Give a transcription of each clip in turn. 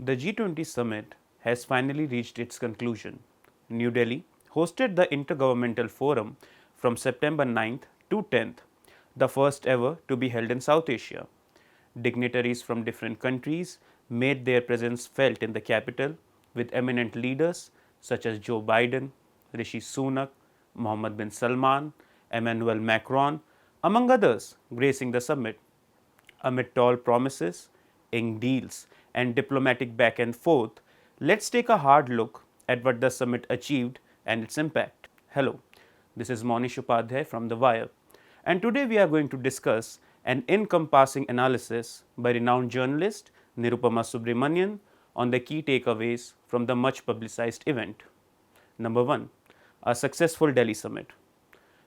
The G20 summit has finally reached its conclusion. New Delhi hosted the Intergovernmental Forum from September 9th to 10th, the first ever to be held in South Asia. Dignitaries from different countries made their presence felt in the capital, with eminent leaders such as Joe Biden, Rishi Sunak, Mohammed bin Salman, Emmanuel Macron, among others, gracing the summit. Amid tall promises, ink deals, and diplomatic back and forth, let's take a hard look at what the summit achieved and its impact. Hello, this is Monish Upadhyay from The Wire, and today we are going to discuss an encompassing analysis by renowned journalist Nirupama Subramanian on the key takeaways from the much publicized event. Number 1. A successful Delhi summit.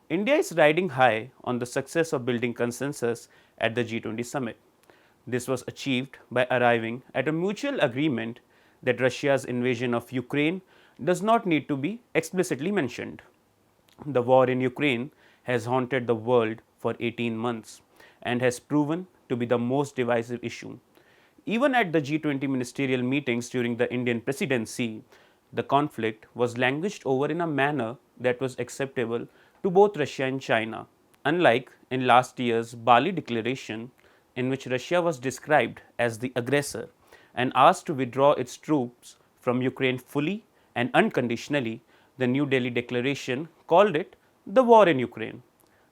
India is riding high on the success of building consensus at the G20 summit. This was achieved by arriving at a mutual agreement that Russia's invasion of Ukraine does not need to be explicitly mentioned. The war in Ukraine has haunted the world for 18 months and has proven to be the most divisive issue. Even at the G20 ministerial meetings during the Indian presidency, the conflict was languished over in a manner that was acceptable to both Russia and China, unlike in last year's Bali declaration, in which Russia was described as the aggressor and asked to withdraw its troops from Ukraine fully and unconditionally. The New Delhi declaration called it the war in Ukraine.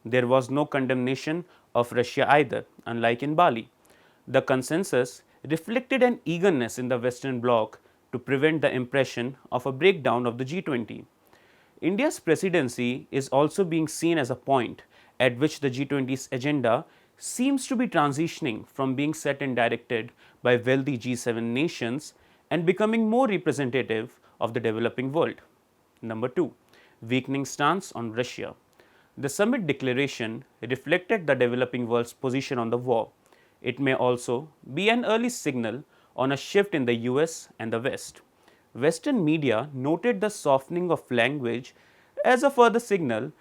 There was no condemnation of Russia either, unlike in Bali. The consensus reflected an eagerness in the Western Bloc to prevent the impression of a breakdown of the G20. India's presidency is also being seen as a point at which the G20's agenda seems to be transitioning from being set and directed by wealthy G7 nations and becoming more representative of the developing world. Number 2. Weakening stance on Russia. The summit declaration reflected the developing world's position on the war. It may also be an early signal on a shift in the US and the West. Western media noted the softening of language as a further signal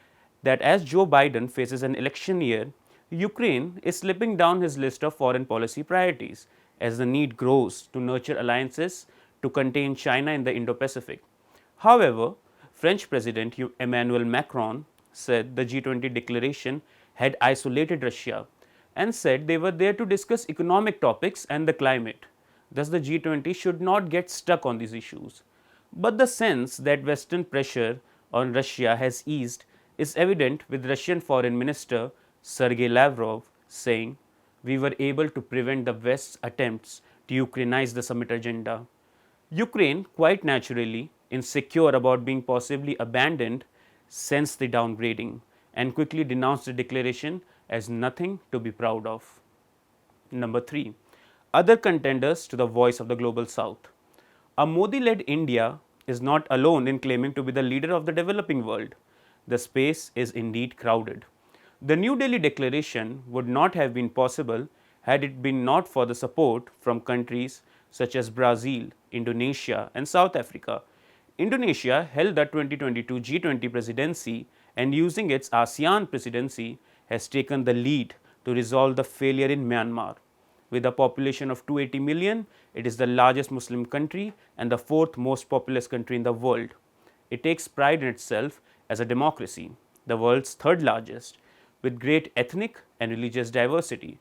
that as Joe Biden faces an election year, Ukraine is slipping down his list of foreign policy priorities as the need grows to nurture alliances to contain China in the Indo-Pacific. However, French President Emmanuel Macron said the G20 declaration had isolated Russia and said they were there to discuss economic topics and the climate. Thus, the G20 should not get stuck on these issues. But the sense that Western pressure on Russia has eased is evident, with Russian Foreign Minister Sergei Lavrov saying, "We were able to prevent the West's attempts to Ukrainize the summit agenda." Ukraine, quite naturally insecure about being possibly abandoned, sensed the downgrading and quickly denounced the declaration as nothing to be proud of. Number 3. Other contenders to the voice of the global south. A Modi-led India is not alone in claiming to be the leader of the developing world. The space is indeed crowded. The New Delhi declaration would not have been possible had it been not for the support from countries such as Brazil, Indonesia, and South Africa. Indonesia held the 2022 G20 presidency and, using its ASEAN presidency, has taken the lead to resolve the failure in Myanmar. With a population of 280 million, it is the largest Muslim country and the fourth most populous country in the world. It takes pride in itself as a democracy, the world's third largest, with great ethnic and religious diversity.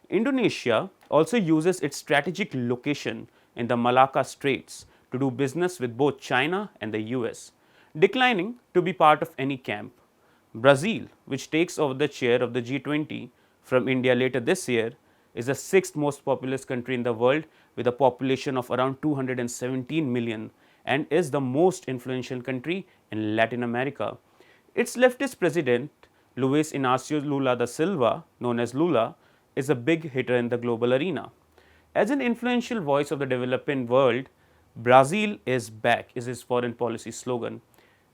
Indonesia also uses its strategic location in the Malacca Straits to do business with both China and the US, declining to be part of any camp. Brazil, which takes over the chair of the G20 from India later this year, is the sixth most populous country in the world with a population of around 217 million and is the most influential country in Latin America. Its leftist president, Luiz Inácio Lula da Silva, known as Lula, is a big hitter in the global arena. As an influential voice of the developing world, Brazil is back is his foreign policy slogan.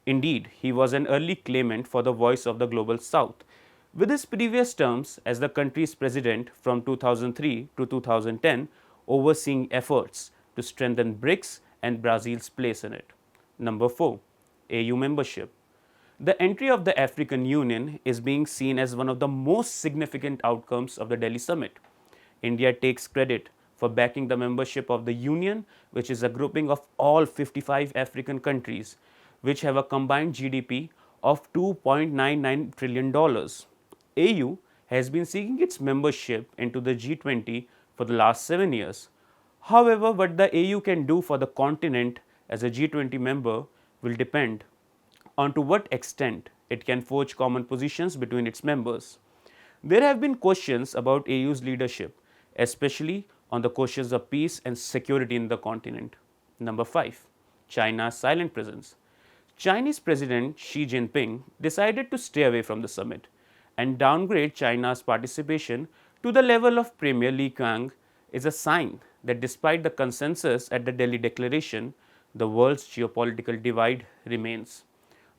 Indeed, he was an early claimant for the voice of the global south. With his previous terms as the country's president from 2003 to 2010, overseeing efforts to strengthen BRICS and Brazil's place in it. Number 4. AU membership. The entry of the African Union is being seen as one of the most significant outcomes of the Delhi summit. India takes credit for backing the membership of the Union, which is a grouping of all 55 African countries, which have a combined GDP of $2.99 trillion. AU has been seeking its membership into the G20 for the last 7 years. However, what the AU can do for the continent as a G20 member will depend on to what extent it can forge common positions between its members. There have been questions about AU's leadership, especially on the questions of peace and security in the continent. Number 5. China's silent presence. Chinese President Xi Jinping decided to stay away from the summit and downgrade China's participation to the level of Premier Li Qiang is a sign that despite the consensus at the Delhi Declaration, the world's geopolitical divide remains.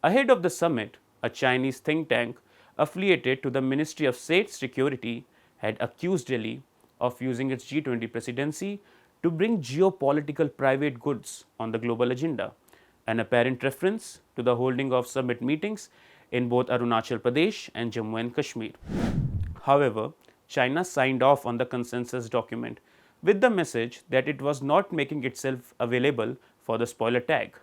Ahead of the summit, a Chinese think tank affiliated to the Ministry of State Security had accused Delhi of using its G20 presidency to bring geopolitical private goods on the global agenda, an apparent reference to the holding of summit meetings in both Arunachal Pradesh and Jammu and Kashmir. However, China signed off on the consensus document with the message that it was not making itself available for the spoiler tag.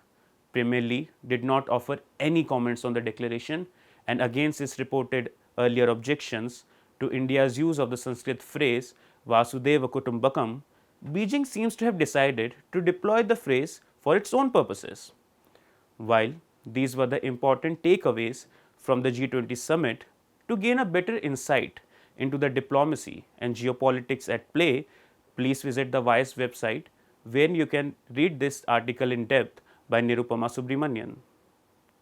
Premier Li did not offer any comments on the declaration, and against his reported earlier objections to India's use of the Sanskrit phrase Vasudeva Kutumbakam, Beijing seems to have decided to deploy the phrase for its own purposes. While these were the important takeaways from the G20 summit, to gain a better insight into the diplomacy and geopolitics at play, please visit the Vice website where you can read this article in depth by Nirupama Subramanian.